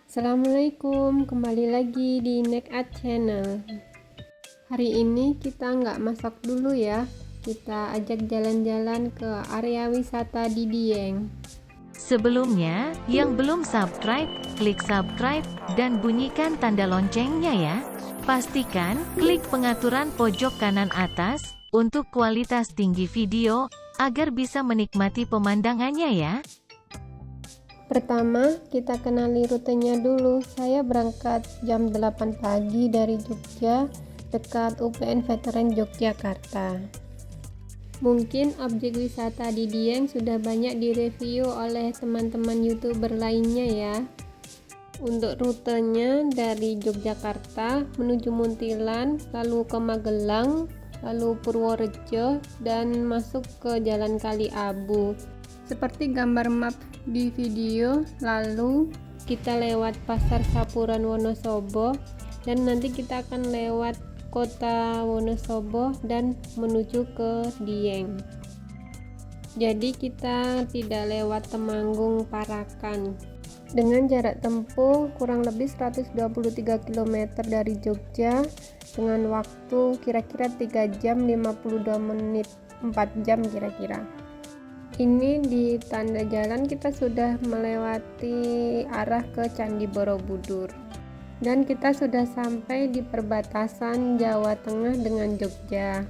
Assalamualaikum, kembali lagi di Neck Art Channel. Hari ini kita nggak masak dulu ya, kita ajak jalan-jalan ke area wisata di Dieng. Sebelumnya, yang belum subscribe, klik subscribe, dan bunyikan tanda loncengnya ya. Pastikan, klik pengaturan pojok kanan atas, untuk kualitas tinggi video, agar bisa menikmati pemandangannya ya. Pertama, kita kenali rutenya dulu. Saya berangkat jam 8 pagi dari Jogja, dekat UPN Veteran Yogyakarta. Mungkin objek wisata di Dieng sudah banyak direview oleh teman-teman YouTuber lainnya ya. Untuk rutenya dari Yogyakarta menuju Muntilan, lalu ke Magelang, lalu Purworejo, dan masuk ke Jalan Kali Abu. Seperti gambar map di video, lalu kita lewat Pasar Sapuran Wonosobo, dan nanti kita akan lewat kota Wonosobo dan menuju ke Dieng. Jadi kita tidak lewat Temanggung, Parakan. Dengan jarak tempuh kurang lebih 123 km dari Jogja, dengan waktu kira-kira 3 jam 52 menit, 4 jam kira-kira. Ini di tanda jalan kita sudah melewati arah ke Candi Borobudur, dan kita sudah sampai di perbatasan Jawa Tengah dengan Jogja.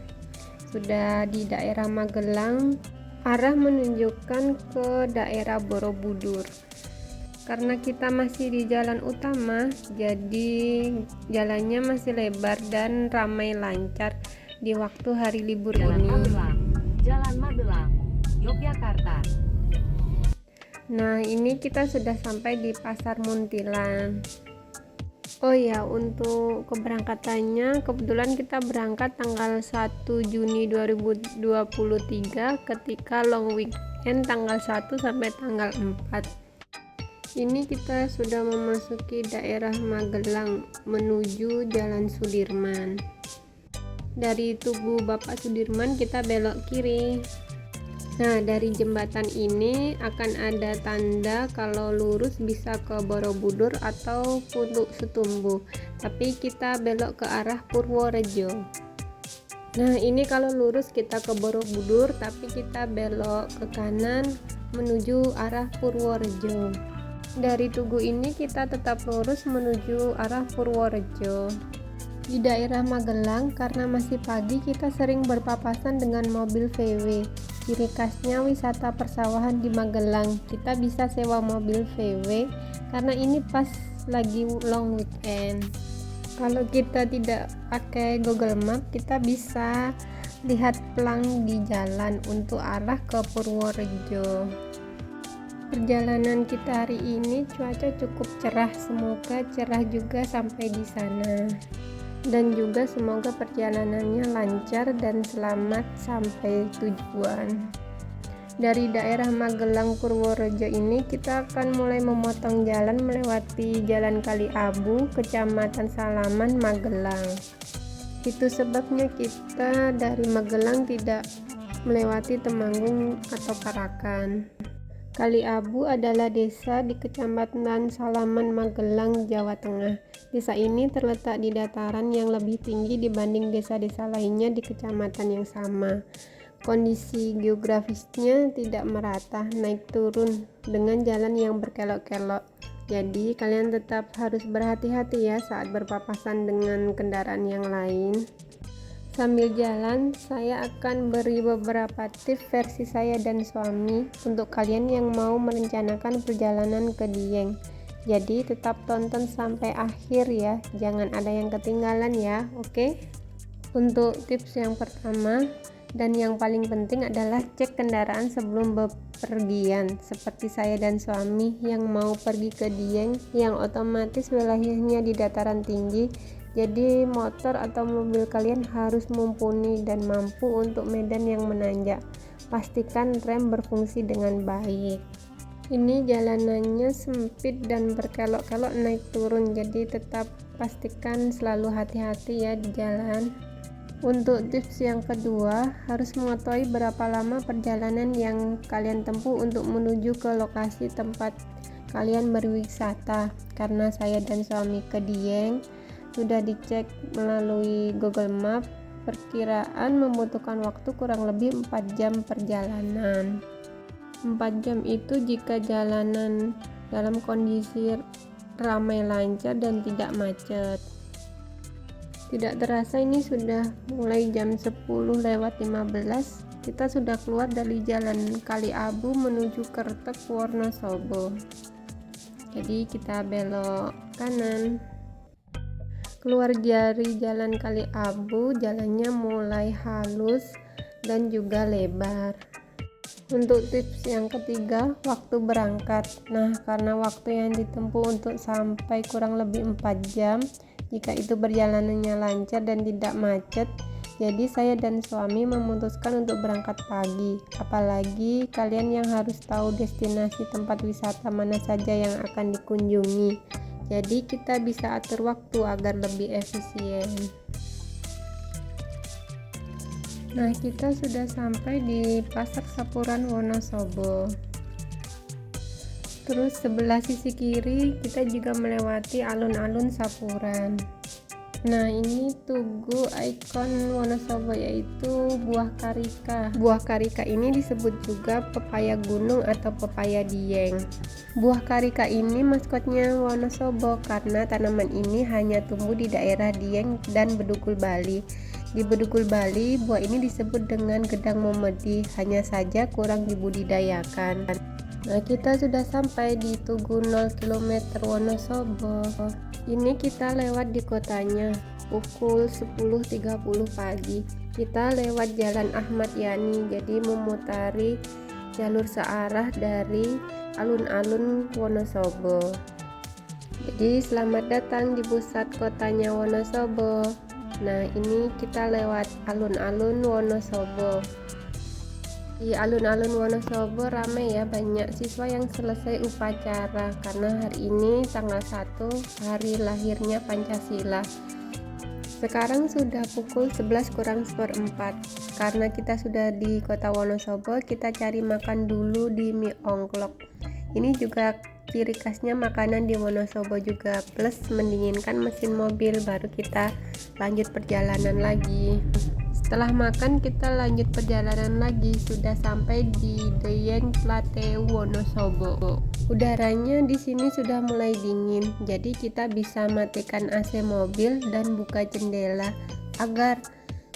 Sudah di daerah Magelang, arah menunjukkan ke daerah Borobudur. Karena kita masih di jalan utama, jadi jalannya masih lebar dan ramai lancar di waktu hari libur ini. Jalan Magelang, Yogyakarta. Nah, ini kita sudah sampai di Pasar Muntilan. Oh ya, untuk keberangkatannya kebetulan kita berangkat tanggal 1 Juni 2023 ketika long weekend tanggal 1 sampai tanggal 4. Ini kita sudah memasuki daerah Magelang menuju Jalan Sudirman. Dari Tugu Bapak Sudirman kita belok kiri. Nah, dari jembatan ini akan ada tanda kalau lurus bisa ke Borobudur atau Putuk Setumbu, tapi kita belok ke arah Purworejo. Nah, ini kalau lurus kita ke Borobudur, tapi kita belok ke kanan menuju arah Purworejo. Dari Tugu ini kita tetap lurus menuju arah Purworejo. Di daerah Magelang, karena masih pagi, kita sering berpapasan dengan mobil VW. Ciri khasnya wisata persawahan di Magelang, kita bisa sewa mobil VW karena ini pas lagi long weekend. Kalau kita tidak pakai Google Map, kita bisa lihat pelang di jalan untuk arah ke Purworejo. Perjalanan kita hari ini cuaca cukup cerah, semoga cerah juga sampai di sana. Dan juga semoga perjalanannya lancar dan selamat sampai tujuan. Dari daerah Magelang Purworejo ini kita akan mulai memotong jalan melewati Jalan Kali Abu, Kecamatan Salaman, Magelang. Itu sebabnya kita dari Magelang tidak melewati Temanggung atau Parakan. Kali Abu adalah desa di Kecamatan Salaman, Magelang, Jawa Tengah. Desa ini terletak di dataran yang lebih tinggi dibanding desa-desa lainnya di kecamatan yang sama. Kondisi geografisnya tidak merata, naik turun dengan jalan yang berkelok-kelok. Jadi kalian tetap harus berhati-hati ya saat berpapasan dengan kendaraan yang lain. Sambil jalan, saya akan beri beberapa tips versi saya dan suami untuk kalian yang mau merencanakan perjalanan ke Dieng. Jadi tetap tonton sampai akhir ya, jangan ada yang ketinggalan ya, oke? Untuk tips yang pertama dan yang paling penting adalah cek kendaraan sebelum bepergian. Seperti saya dan suami yang mau pergi ke Dieng yang otomatis wilayahnya di dataran tinggi. Jadi motor atau mobil kalian harus mumpuni dan mampu untuk medan yang menanjak. Pastikan rem berfungsi dengan baik. Ini jalanannya sempit dan berkelok-kelok naik turun, jadi tetap pastikan selalu hati-hati ya di jalan. Untuk tips yang kedua, harus mengetahui berapa lama perjalanan yang kalian tempuh untuk menuju ke lokasi tempat kalian berwisata. Karena saya dan suami ke Dieng, sudah dicek melalui Google Map, perkiraan membutuhkan waktu kurang lebih 4 jam perjalanan. 4 jam itu jika jalanan dalam kondisi ramai lancar dan tidak macet. Tidak terasa ini sudah mulai jam 10:15, kita sudah keluar dari jalan Kali Abu menuju Kertek Wonosobo. Jadi kita belok kanan. Keluar dari jalan Kali Abu, jalannya mulai halus dan juga lebar. Untuk tips yang ketiga, waktu berangkat. Nah, karena waktu yang ditempuh untuk sampai kurang lebih 4 jam, jika itu perjalanannya lancar dan tidak macet, jadi saya dan suami memutuskan untuk berangkat pagi. Apalagi kalian yang harus tahu destinasi tempat wisata mana saja yang akan dikunjungi. Jadi kita bisa atur waktu agar lebih efisien. Nah, kita sudah sampai di Pasar Sapuran Wonosobo. Terus sebelah sisi kiri kita juga melewati alun-alun Sapuran. Nah, ini tugu ikon Wonosobo yaitu buah karika. Buah karika ini disebut juga pepaya gunung atau pepaya Dieng. Buah karika ini maskotnya Wonosobo karena tanaman ini hanya tumbuh di daerah Dieng dan Bedugul Bali. Di Bedugul Bali, buah ini disebut dengan gedang momedi, hanya saja kurang dibudidayakan. Nah, kita sudah sampai di Tugu 0 km Wonosobo. Ini kita lewat di kotanya pukul 10.30 pagi. Kita lewat Jalan Ahmad Yani, jadi memutari jalur searah dari alun-alun Wonosobo. Jadi selamat datang di pusat kotanya Wonosobo. Nah, ini kita lewat alun-alun Wonosobo. Di alun-alun Wonosobo ramai ya, banyak siswa yang selesai upacara karena hari ini tanggal 1 hari lahirnya Pancasila. Sekarang sudah pukul 11:04. Karena kita sudah di kota Wonosobo, kita cari makan dulu di mie ongklok. Ini juga ciri khasnya makanan di Wonosobo juga, plus mendinginkan mesin mobil, baru kita lanjut perjalanan lagi. Setelah makan kita lanjut perjalanan lagi, sudah sampai di Dieng Plateu Wonosobo. Udaranya di sini sudah mulai dingin, jadi kita bisa matikan AC mobil dan buka jendela agar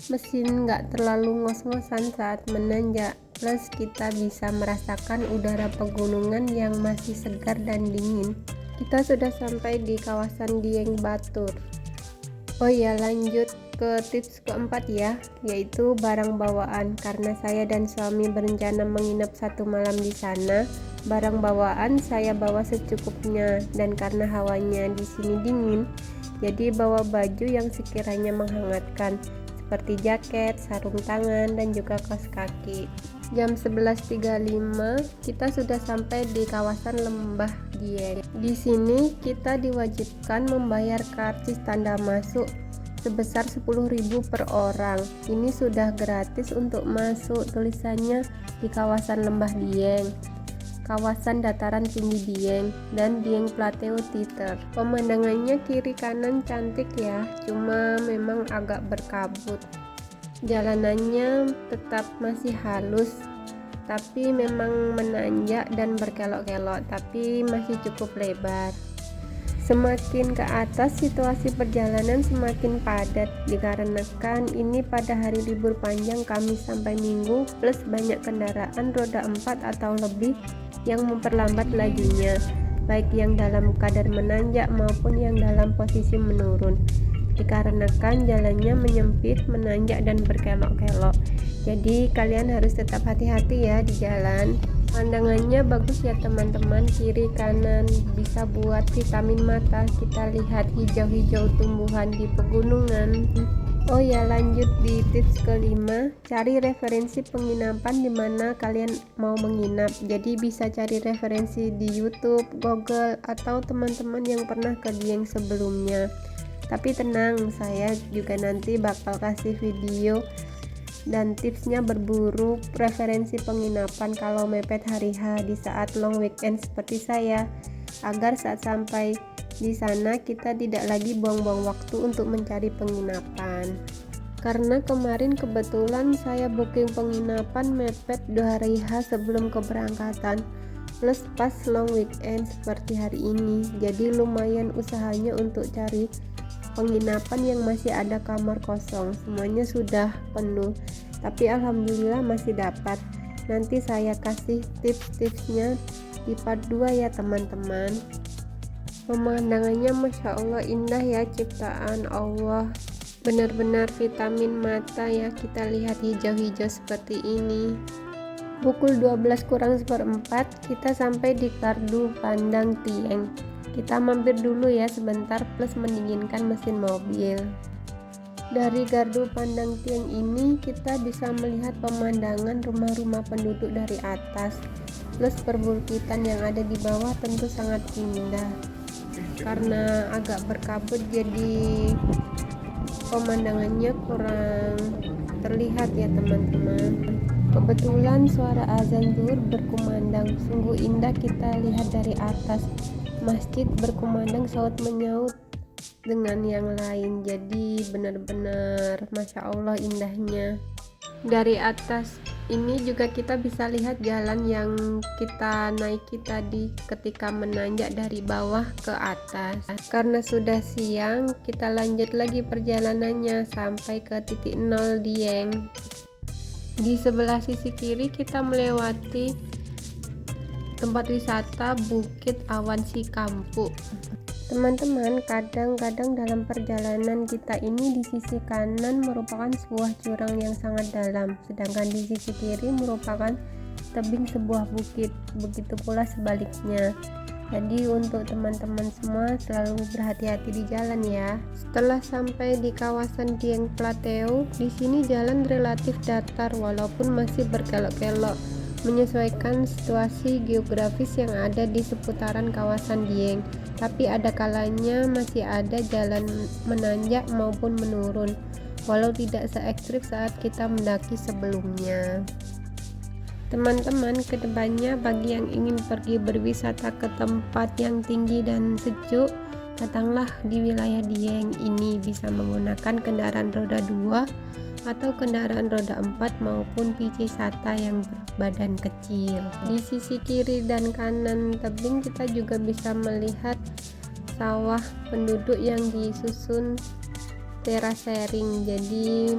mesin nggak terlalu ngos-ngosan saat menanjak. Plus kita bisa merasakan udara pegunungan yang masih segar dan dingin. Kita sudah sampai di kawasan Dieng Batur. Oh ya, lanjut ke tips keempat ya, yaitu barang bawaan. Karena saya dan suami berencana menginap 1 malam di sana, barang bawaan saya bawa secukupnya. Dan karena hawanya di sini dingin, jadi bawa baju yang sekiranya menghangatkan, seperti jaket, sarung tangan, dan juga kaos kaki. Jam 11.35 kita sudah sampai di kawasan Lembah Dieng. Di sini kita diwajibkan membayar karcis tanda masuk sebesar 10.000 per orang. Ini sudah gratis untuk masuk, tulisannya di kawasan Lembah Dieng, kawasan dataran tinggi Dieng, dan Dieng Plateu Teater. Pemandangannya kiri kanan cantik ya, cuma memang agak berkabut. Jalanannya tetap masih halus, tapi memang menanjak dan berkelok-kelok, tapi masih cukup lebar. Semakin ke atas situasi perjalanan semakin padat, dikarenakan ini pada hari libur panjang Kamis sampai Minggu, plus banyak kendaraan roda 4 atau lebih yang memperlambat lajunya, baik yang dalam kadar menanjak maupun yang dalam posisi menurun. Dikarenakan jalannya menyempit, menanjak, dan berkelok-kelok, jadi kalian harus tetap hati-hati ya di jalan. Pandangannya bagus ya teman-teman, kiri kanan bisa buat vitamin mata. Kita lihat hijau-hijau tumbuhan di pegunungan. Oh ya, lanjut di tips kelima, cari referensi penginapan di mana kalian mau menginap. Jadi bisa cari referensi di YouTube, Google, atau teman-teman yang pernah ke Dieng sebelumnya. Tapi tenang, saya juga nanti bakal kasih video dan tipsnya berburu referensi penginapan kalau mepet hari H di saat long weekend seperti saya. agar saat sampai di sana kita tidak lagi buang-buang waktu untuk mencari penginapan. Karena kemarin kebetulan saya booking penginapan mepet 2 hari sebelum keberangkatan, plus pas long weekend seperti hari ini, jadi lumayan usahanya untuk cari penginapan yang masih ada kamar kosong. Semuanya sudah penuh, tapi alhamdulillah masih dapat. Nanti saya kasih tips-tipsnya di part 2 ya teman-teman. Pemandangannya Masya Allah indah ya, ciptaan Allah, benar-benar vitamin mata ya, kita lihat hijau-hijau seperti ini. Pukul 12 kurang seperempat kita sampai di Gardu Pandang Dieng. Kita mampir dulu ya sebentar plus mendinginkan mesin mobil. Dari Gardu Pandang Dieng ini kita bisa melihat pemandangan rumah-rumah penduduk dari atas, plus perbukitan yang ada di bawah tentu sangat indah. Karena agak berkabut jadi pemandangannya kurang terlihat ya teman-teman. Kebetulan suara azan zuhur berkumandang, sungguh indah kita lihat dari atas. Masjid berkumandang saut menyaut dengan yang lain, jadi benar-benar Masya Allah indahnya. Dari atas ini juga kita bisa lihat jalan yang kita naiki tadi ketika menanjak dari bawah ke atas. Karena sudah siang, kita lanjut lagi perjalanannya sampai ke titik 0 Dieng. Di sebelah sisi kiri kita melewati tempat wisata Bukit Awan Sikampu. Teman-teman, kadang-kadang dalam perjalanan kita ini di sisi kanan merupakan sebuah jurang yang sangat dalam, sedangkan di sisi kiri merupakan tebing sebuah bukit, begitu pula sebaliknya. Jadi untuk teman-teman semua selalu berhati-hati di jalan ya. Setelah sampai di kawasan Dieng Plateau, di sini jalan relatif datar walaupun masih berkelok-kelok, menyesuaikan situasi geografis yang ada di seputaran kawasan Dieng. Tapi ada kalanya masih ada jalan menanjak maupun menurun, walau tidak se-ekstrim saat kita mendaki sebelumnya. Teman-teman, kedepannya bagi yang ingin pergi berwisata ke tempat yang tinggi dan sejuk, datanglah di wilayah Dieng ini, bisa menggunakan kendaraan roda 2 atau kendaraan roda 4 maupun Pichisata yang berbadan kecil. Di sisi kiri dan kanan tebing kita juga bisa melihat sawah penduduk yang disusun terasering, jadi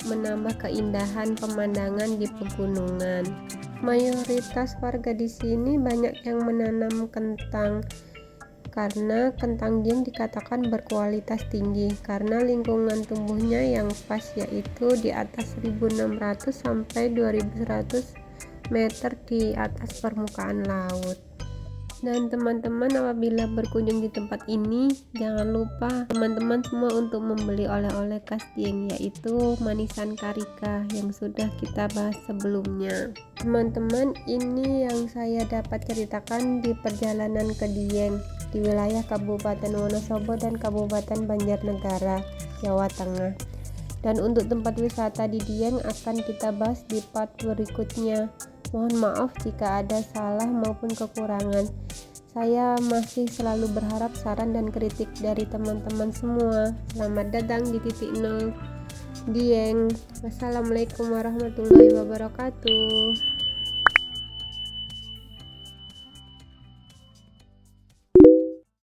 menambah keindahan pemandangan di pegunungan. Mayoritas warga di sini banyak yang menanam kentang, karena kentang Dieng dikatakan berkualitas tinggi karena lingkungan tumbuhnya yang pas, yaitu di atas 1600 sampai 2100 meter di atas permukaan laut. Dan teman-teman, apabila berkunjung di tempat ini, jangan lupa teman-teman semua untuk membeli oleh-oleh khas Dieng, yaitu manisan karika yang sudah kita bahas sebelumnya. Teman-teman, ini yang saya dapat ceritakan di perjalanan ke Dieng di wilayah Kabupaten Wonosobo dan Kabupaten Banjarnegara, Jawa Tengah. Dan untuk tempat wisata di Dieng akan kita bahas di part berikutnya. Mohon maaf jika ada salah maupun kekurangan. Saya masih selalu berharap saran dan kritik dari teman-teman semua. Selamat datang di titik 0 Dieng. Wassalamualaikum warahmatullahi wabarakatuh.